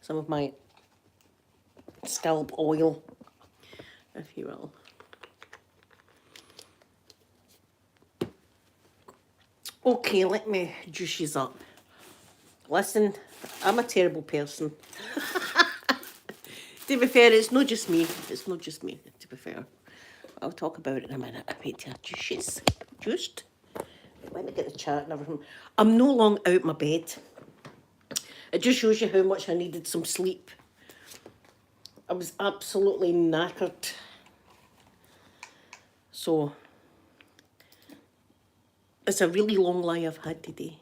some of my scalp oil, if you will. Okay, let me juice these up. Listen, I'm a terrible person. To be fair, it's not just me. It's not just me, to be fair. I'll talk about it in a minute. I wait till juices. Juiced. Let me get the chat and everything. I'm no long out my bed. It just shows you how much I needed some sleep. I was absolutely knackered. So, it's a really long lie I've had today.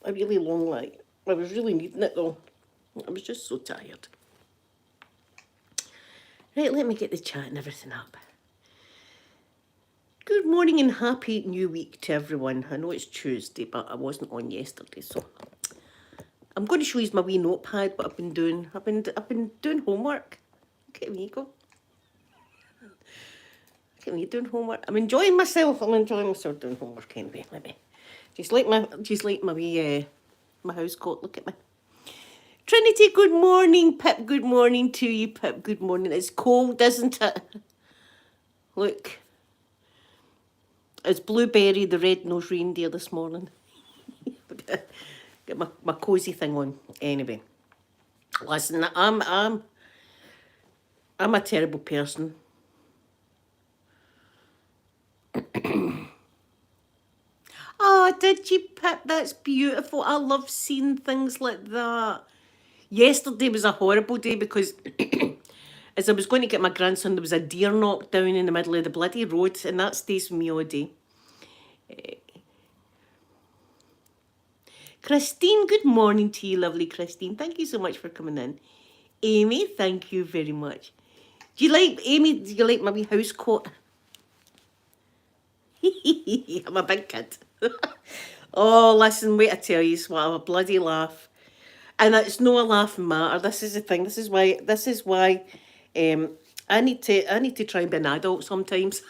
A really long lie. I was really needing it though. I was just so tired. Right, let me get the chat and everything up. Good morning and happy new week to everyone. I know it's Tuesday, but I wasn't on yesterday, so I'm going to show you my wee notepad. What I've been doing. I've been doing homework. Look at me go. Look at me doing homework. I'm enjoying myself. I'm enjoying myself doing homework anyway. Let me just like my wee my house coat. Look at me. Trinity, good morning. Pip, good morning to you. Pip, good morning. It's cold, isn't it? Look. It's Blueberry, the red-nosed reindeer this morning. Get my cosy thing on. Anyway. Listen, I'm a terrible person. Oh, did you, Pip? That's beautiful. I love seeing things like that. Yesterday was a horrible day because as I was going to get my grandson, there was a deer knocked down in the middle of the bloody road, and that stays with me all day. Christine, good morning to you, lovely Christine. Thank you so much for coming in. Amy, thank you very much. Do you like my wee house coat? I'm a big kid. Oh, listen, wait, I tell you, what a bloody laugh. And it's no a laughing matter. This is the thing. This is why I need to try and be an adult sometimes.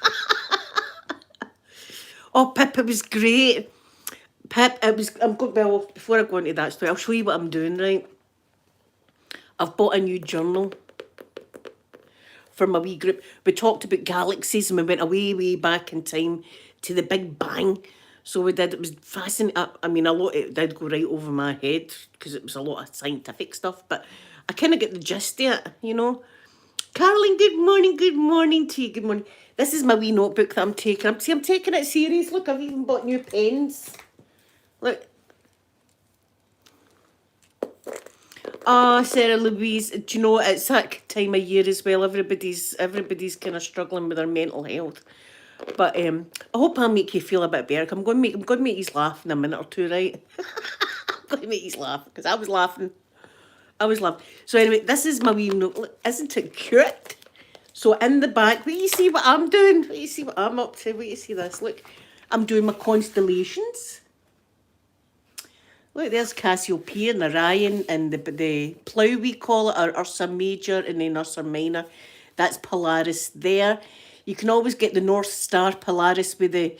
Oh, Pip, it was great. Pip, well, before I go into that story, I'll show you what I'm doing, right? I've bought a new journal for my wee group. We talked about galaxies and we went way back in time to the Big Bang. So we did. It was fascinating. I mean, a lot it did go right over my head because it was a lot of scientific stuff, but I kind of get the gist of it, you know. Caroline, good morning to you. Good morning. This is my wee notebook that I'm taking. I'm taking it serious. Look, I've even bought new pens. Look. Ah, Sarah Louise, do you know, it's that time of year as well. Everybody's kind of struggling with their mental health. But I hope I'll make you feel a bit better. I'm going to make you laugh in a minute or two, right? I'm going to make you laugh because I was laughing. So anyway, this is my wee note. Look, isn't it cute? So in the back, wait, you see what I'm doing? Wait, you see what I'm up to? Wait, you see this? Look, I'm doing my constellations. Look, there's Cassiopeia and Orion and the plough we call it, or Ursa Major and then Ursa Minor. That's Polaris there. You can always get the North Star Polaris with the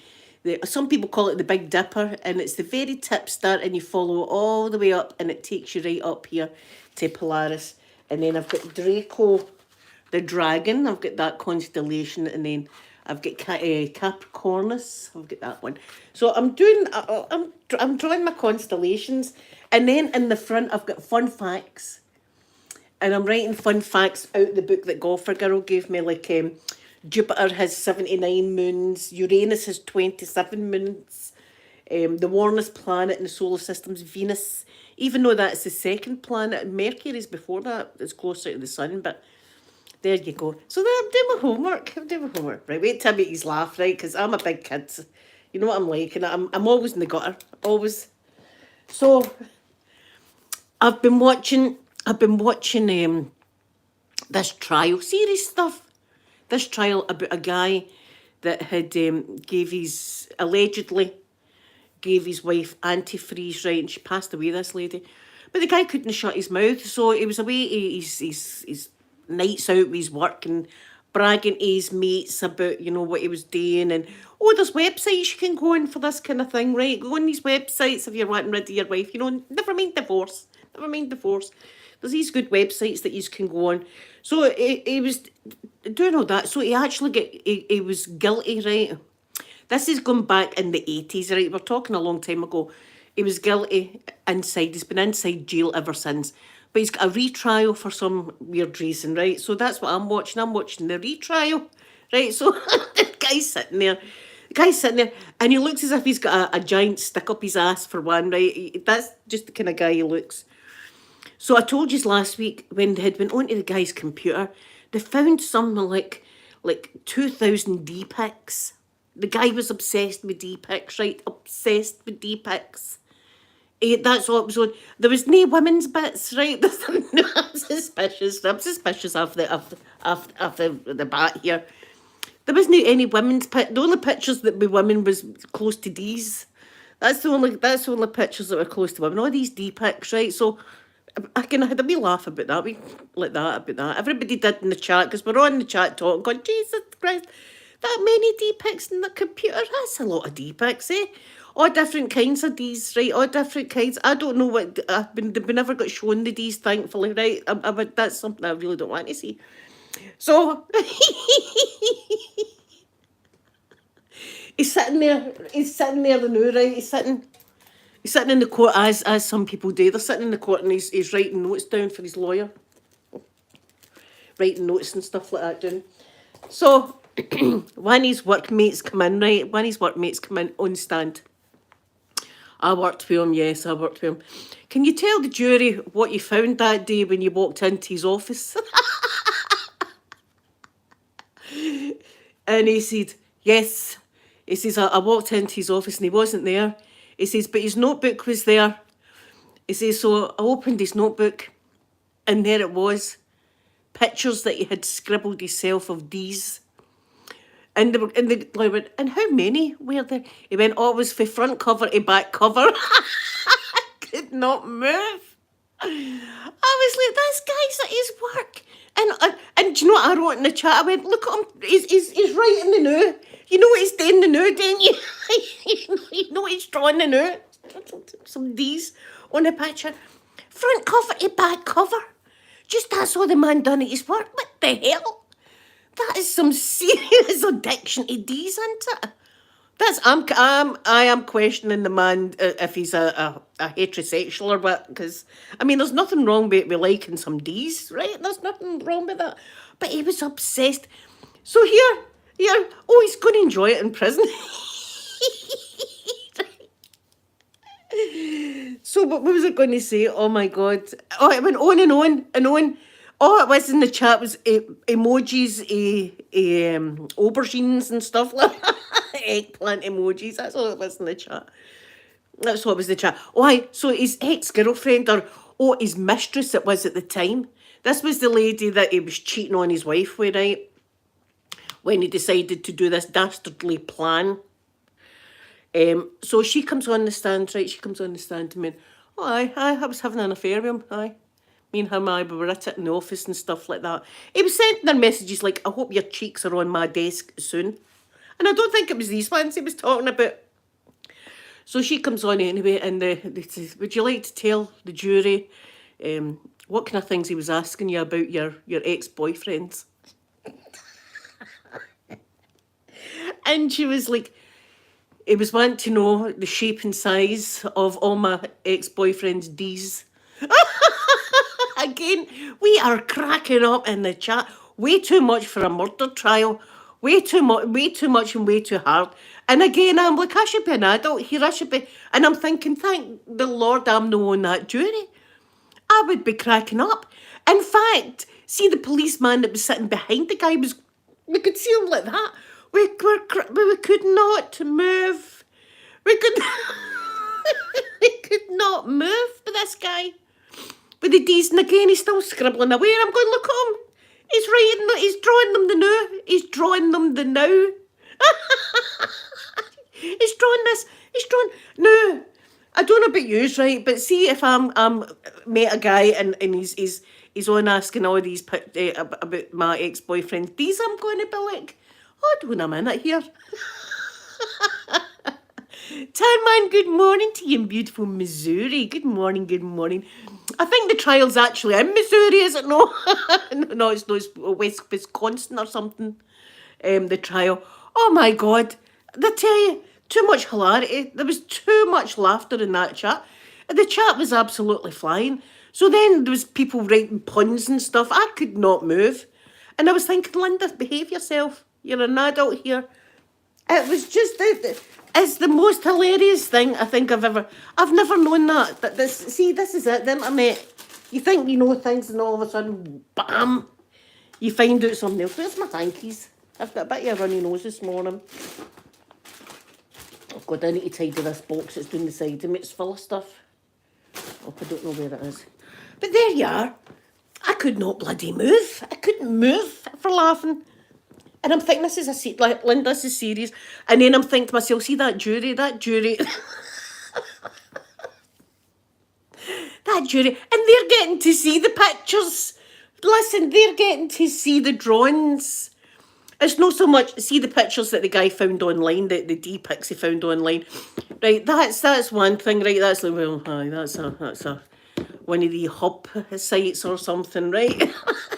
some people call it the Big Dipper, and it's the very tip start and you follow all the way up and it takes you right up here to Polaris. And then I've got Draco, the dragon. I've got that constellation, and then I've got Capricornus. I've got that one. So I'm drawing my constellations, and then in the front I've got fun facts, and I'm writing fun facts out the book that Golfer Girl gave me. Like Jupiter has 79 moons, Uranus has 27 moons. The warmest planet in the solar system is Venus, even though that's the second planet. Mercury's before that. It's closer to the sun, but. There you go. So then I'm doing my homework. Right, wait till I make you laugh, right? Because I'm a big kid. You know what I'm like, and I'm always in the gutter. Always. So I've been watching this trial series stuff. This trial about a guy that had allegedly gave his wife antifreeze, right? And she passed away, this lady. But the guy couldn't shut his mouth, so he was away. He's nights out with his work and bragging to his mates about, you know, what he was doing. And, oh, there's websites you can go on for this kind of thing, right? Go on these websites if you're wanting rid of your wife, you know, never mind divorce. Never mind divorce. There's these good websites that you can go on. So he was doing all that. So he actually he was guilty, right? This is going back in the 80s, right? We're talking a long time ago. He was guilty inside. He's been inside jail ever since. But he's got a retrial for some weird reason, right? So that's what I'm watching. I'm watching the retrial, right? So the guy's sitting there. The guy's sitting there, and he looks as if he's got a giant stick up his ass for one, right? That's just the kind of guy he looks. So I told you last week when they had went onto the guy's computer, they found something like 2,000 D pics. The guy was obsessed with D pics, right? Obsessed with D pics. That's what was on. There was no women's bits, right? No, I'm suspicious. I'm suspicious of the bat here. There wasn't any women's pic. The only pictures that were women was close to D's. That's the only pictures that were close to women. All these D pics, right? So I had a wee laugh about that. About that. Everybody did in the chat because we're on the chat talking, going, Jesus Christ, that many D pics in the computer. That's a lot of D pics, eh? All different kinds of D's, right? All different kinds. I don't know what they've never got shown the D's, thankfully, right? That's something I really don't want to see. So he's sitting there. He's sitting there, the new right. He's sitting in the court as some people do. They're sitting in the court and he's writing notes down for his lawyer, writing notes and stuff like that down. So when his workmates come in, right? When his workmates come in on stand. I worked with him, yes, I worked with him. Can you tell the jury what you found that day when you walked into his office? And he said, yes. He says, I walked into his office and he wasn't there. He says, but his notebook was there. He says, so I opened his notebook and there it was. Pictures that he had scribbled himself of D's. And the lawyer went, and how many were there? He went, oh, it was from front cover to back cover. I could not move. I was like, this guy's at his work. And do you know what I wrote in the chat? I went, look at him, he's writing the new. You know what he's doing the new, don't you? You know what he's drawing the new? Some D's on the picture. Front cover to back cover. Just that's all the man done at his work. What the hell? That is some serious addiction to D's, isn't it? I am questioning the man if he's a heterosexual or what, because, I mean, there's nothing wrong with liking some D's, right? There's nothing wrong with that. But he was obsessed. So here, oh, he's going to enjoy it in prison. So what was I going to say? Oh, my God. Oh, it went on and on and on. All it was in the chat was emojis, aubergines and stuff like that. Eggplant emojis. That's all it was in the chat. That's what was the chat. Oh, so his ex-girlfriend or his mistress it was at the time. This was the lady that he was cheating on his wife with, right? When he decided to do this dastardly plan. So she comes on the stand, right? She comes on the stand to me. Oh, I was having an affair with him. Aye. Me and him, we were at it in the office and stuff like that. He was sending her messages like, I hope your cheeks are on my desk soon. And I don't think it was these ones he was talking about. So she comes on anyway, and they say, would you like to tell the jury what kind of things he was asking you about your ex-boyfriends? And she was like, he was wanting to know the shape and size of all my ex-boyfriend's D's. Again, we are cracking up in the chat. Way too much for a murder trial. Way too much and way too hard. And again, I'm like, I should be an adult here. I should be. And I'm thinking, thank the Lord I'm not on that jury. I would be cracking up. In fact, see the policeman that was sitting behind the guy we could see him like that. We could not move. We could not move with this guy. With the D's, and again, he's still scribbling away. And I'm going, look at him. He's drawing them the new. He's drawing them the now. He's drawing, no. I don't know about yous, right? But see if I'm met a guy and he's on asking all these about my ex-boyfriend. These I'm going to be like, hold on a minute here. Tan Man, good morning to you in beautiful Missouri. Good morning, good morning. I think the trial's actually in Missouri, is it no? No, it's West Wisconsin or something. The trial. Oh my God. I tell you, too much hilarity. There was too much laughter in that chat. The chat was absolutely flying. So then there was people writing puns and stuff. I could not move. And I was thinking, Linda, behave yourself. You're an adult here. It was just it's the most hilarious thing I think I've never known that this is it, the internet. You think you know things and all of a sudden, bam, you find out something else. Where's my hankies? I've got a bit of a runny nose this morning. Oh God, I need to tidy this box that's down the side of me. It's full of stuff. Oh, I don't know where it is. But there you are. I could not bloody move. I couldn't move for laughing. And I'm thinking, this is like, Linda, this is serious. And then I'm thinking to myself, see that jury, that jury, and they're getting to see the pictures. Listen, they're getting to see the drawings. It's not so much see the pictures that the guy found online, the D pics he found online. Right, that's one thing, right? That's like, well, aye, that's a one of the hub sites or something, right?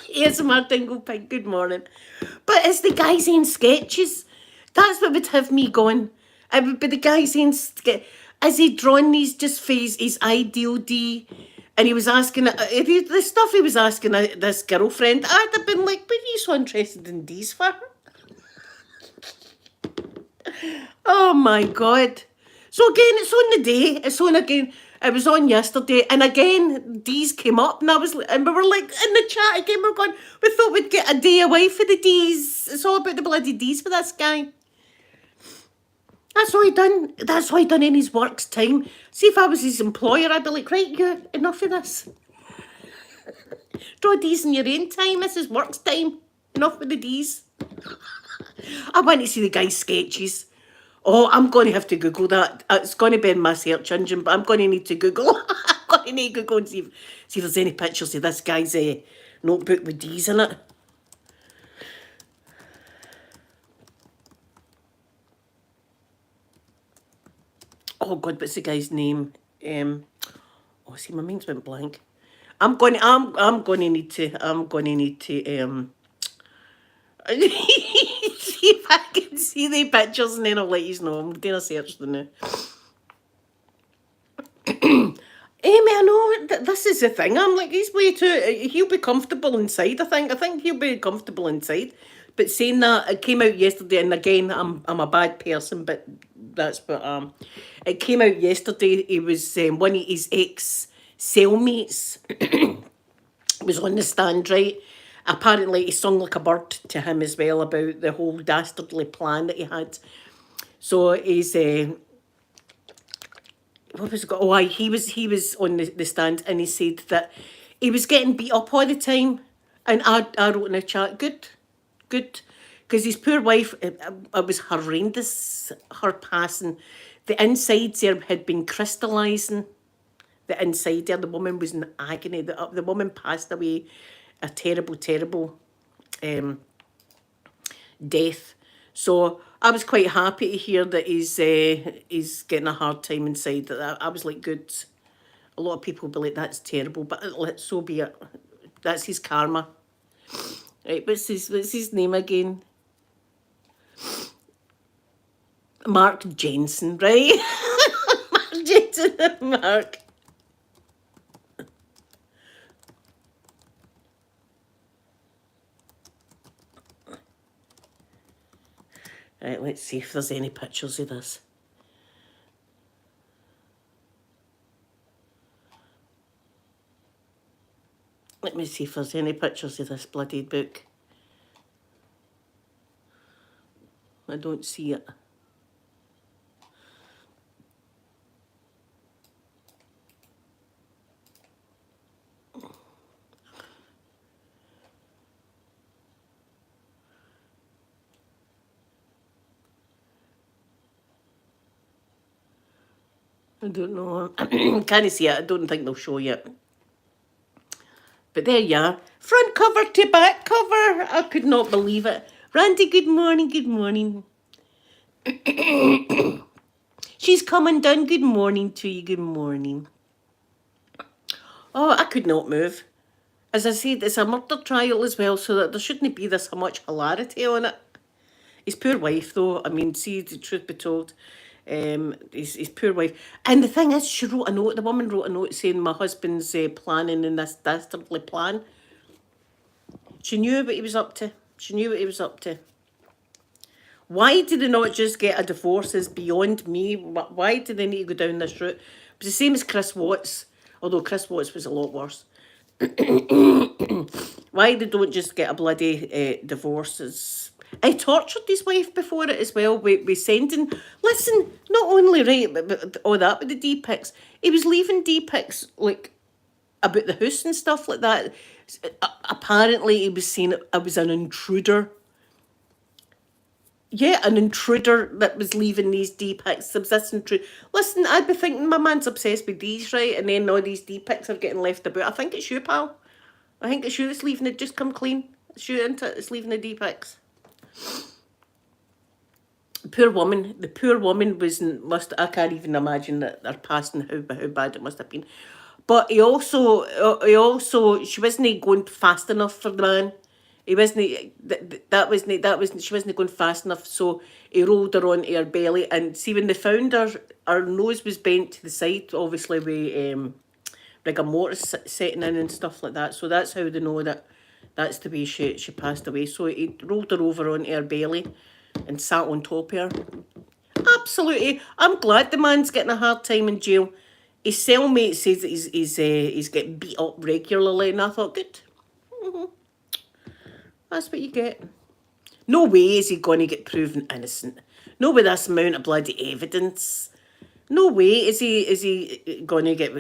Here's my dingle pig, good morning. But it's the guy saying sketches. That's what would have me going. It would be the guy saying, is he drawing these just for his ideal D? And he was asking, the stuff he was asking this girlfriend, I'd have been like, what are you so interested in D's for? Oh my God. So again, it's on the day. It's on again. It was on yesterday, and again, D's came up, and and we were like in the chat again. We're going. We thought we'd get a day away for the D's. It's all about the bloody D's for this guy. That's all he done. That's all he done in his work's time. See, if I was his employer, I'd be like, right, you enough of this. Draw D's in your own time. This is work's time. Enough with the D's. I want to see the guy's sketches. Oh, I'm going to have to Google that. It's going to be in my search engine, but I'm going to need to Google. I'm going to need to Google and see if there's any pictures of this guy's notebook with D's in it. Oh God, what's the guy's name? Oh, see, my mind's went blank. I'm going to need to see if I can see the pictures, and then I'll let you know. I'm doing a search them now. Amy, I know this is the thing. I'm like, he's way too. He'll be comfortable inside. I think he'll be comfortable inside. But saying that, it came out yesterday, and again, I'm a bad person, but that's what it came out yesterday. He was one of his ex cellmates was on the stand, right? Apparently, he sung like a bird to him as well about the whole dastardly plan that he had. So he's what was it called? Oh, he was on the stand, and he said that he was getting beat up all the time. And I wrote in the chat, good, because his poor wife, it was horrendous. Her passing, the insides there had been crystallising. The inside there, the woman was in agony. The woman passed away a terrible, terrible death. So I was quite happy to hear that he's getting a hard time inside. That I was like, good. A lot of people will be like, that's terrible, but so be it. That's his karma. Right, what's his name again? Mark Jensen, right? Mark Jensen, Mark. Right, let's see if there's any pictures of this. Let me see if there's any pictures of this bloody book. I don't see it. I don't know. Can't see it. I don't think they'll show you it. But there you are. Front cover to back cover. I could not believe it. Randy, good morning, good morning. She's coming down. Good morning to you, good morning. Oh, I could not move. As I said, it's a murder trial as well, so that there shouldn't be this much hilarity on it. His poor wife, though, I mean, see, the truth be told, his poor wife. And the thing is, she wrote a note, the woman wrote a note saying, my husband's planning in this dastardly plan. She knew what he was up to. She knew what he was up to. Why did they not just get a divorce is beyond me. Why did they need to go down this route? It was the same as Chris Watts, although Chris Watts was a lot worse. Why they don't just get a bloody divorce? I tortured his wife before it as well. We sending, listen, not only right, but all that with the D-pics. He was leaving D-pics like about the house and stuff like that. Apparently, he was saying I was an intruder. Yeah, an intruder that was leaving these D-pics. There was this intruder. Listen, I'd be thinking my man's obsessed with these, right? And then all these D-pics are getting left about. I think it's you, pal. I think it's you that's leaving it. Just come clean. It's you, isn't it? It's leaving the D-pics. Poor woman. The poor woman I can't even imagine that they're passing how bad it must have been. But he also, she wasn't going fast enough for the man. He wasn't, she wasn't going fast enough, so he rolled her onto her belly. And see, when they found her, her nose was bent to the side, obviously with rigor mortis setting in and stuff like that. So that's how they know that that's the way she passed away. So he rolled her over onto her belly and sat on top of her. Absolutely. I'm glad the man's getting a hard time in jail. His cellmate says that he's getting beat up regularly, and I thought, good. That's what you get. No way is he going to get proven innocent. No, with this amount of bloody evidence. No way is he going to get.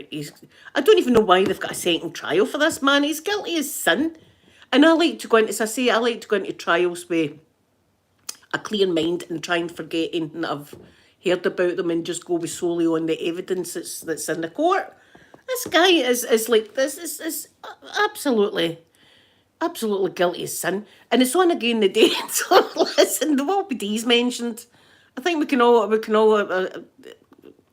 I don't even know why they've got a second trial for this man. He's guilty as sin. And I like to go into, as I say, I like to go into trials with a clear mind and try and forget anything that I've heard about them and just go with solely on the evidence that's in the court. This guy is like this is absolutely guilty as sin, and it's on again the day. So listen, there will be D's mentioned. I think we can all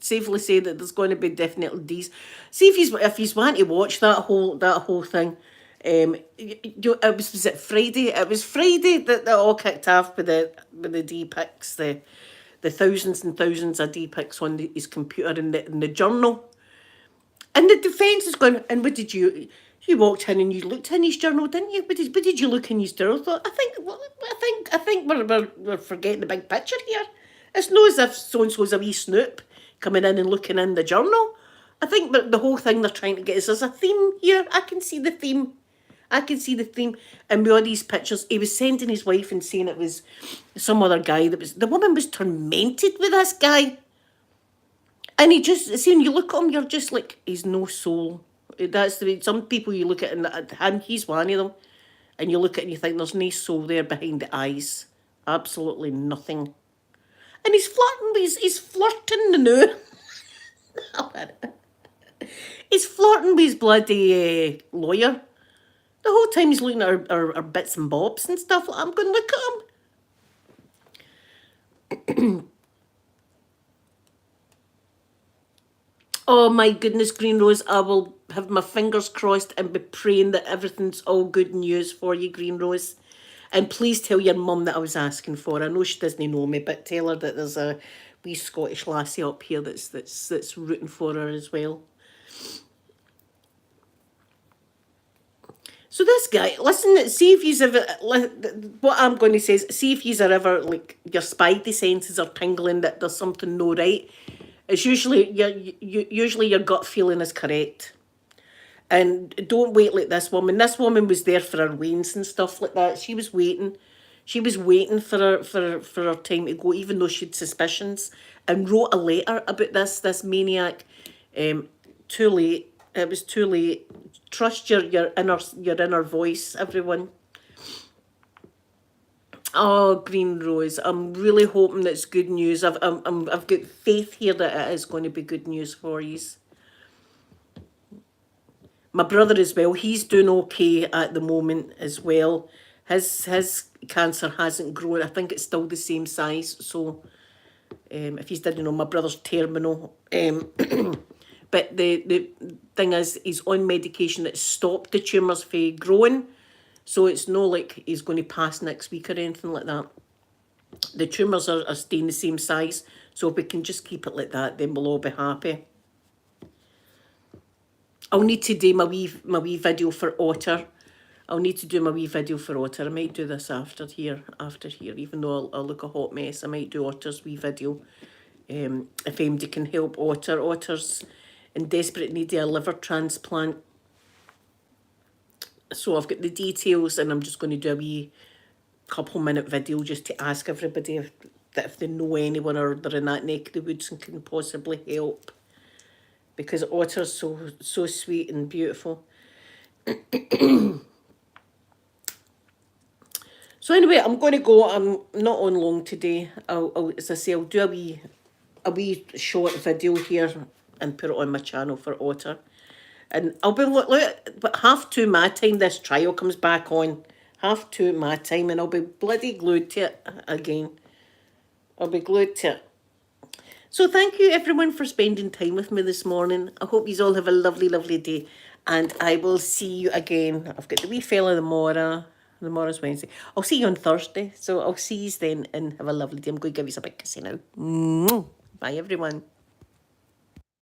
safely say that there's going to be definitely D's. See if he's want to watch that whole thing. Was it Friday? It was Friday that all kicked off with the D-pics, the thousands and thousands of D-pics on his computer in the journal. And the defence is going, and what did you walked in and you looked in his journal, didn't you? What did you look in his journal? I think we're forgetting the big picture here. It's not as if so-and-so's a wee snoop coming in and looking in the journal. I think the whole thing they're trying to get is there's a theme here. I can see the theme. And with all these pictures, he was sending his wife and saying it was some other guy the woman was tormented with this guy. And he just, see, when you look at him, you're just like, he's no soul. That's the way, some people you look at, and he's one of them. And you look at it and you think there's no soul there behind the eyes. Absolutely nothing. And he's flirting the new. He's flirting with his bloody lawyer. The whole time he's looking at our bits and bobs and stuff. I'm going to look at him. Oh my goodness, Green Rose, I will have my fingers crossed and be praying that everything's all good news for you, Green Rose. And please tell your mum that I was asking for her. I know she doesn't know me, but tell her that there's a wee Scottish lassie up here that's rooting for her as well. So this guy, listen, see if he's ever, what I'm going to say is, see if he's ever, like, your spidey senses are tingling that there's something no right. It's usually your gut feeling is correct. And don't wait like this woman. This woman was there for her weans and stuff like that. She was waiting. She was waiting for her time to go, even though she had suspicions, and wrote a letter about this maniac. Too late. It was too late. Trust your inner voice, everyone. Oh, Green Rose, I'm really hoping that's good news. I've got faith here that it is going to be good news for you. My brother as well, he's doing okay at the moment as well. His cancer hasn't grown. I think it's still the same size. So if you didn't know, my brother's terminal. But the thing is, he's on medication that stopped the tumours from growing. So it's no like he's going to pass next week or anything like that. The tumours are staying the same size. So if we can just keep it like that, then we'll all be happy. I'll need to do my wee video for Otter. I'll need to do my wee video for Otter. I might do this after here, even though I'll look a hot mess. I might do Otter's wee video. If anybody can help Otter. Otter's in desperate need of a liver transplant. So I've got the details, and I'm just going to do a wee couple-minute video just to ask everybody if they know anyone or they're in that neck of the woods and can possibly help. Because Otter's so sweet and beautiful. So anyway, I'm going to go. I'm not on long today. As I say, I'll do a wee short video here and put it on my channel for Otter. And I'll be look but 2:30 my time this trial comes back on. 2:30 my time, and I'll be bloody glued to it again. I'll be glued to it. So thank you everyone for spending time with me this morning. I hope you all have a lovely, lovely day. And I will see you again. I've got the wee fella tomorrow. Tomorrow's Wednesday. I'll see you on Thursday. So I'll see you then and have a lovely day. I'm going to give you a big kissy now. Bye everyone.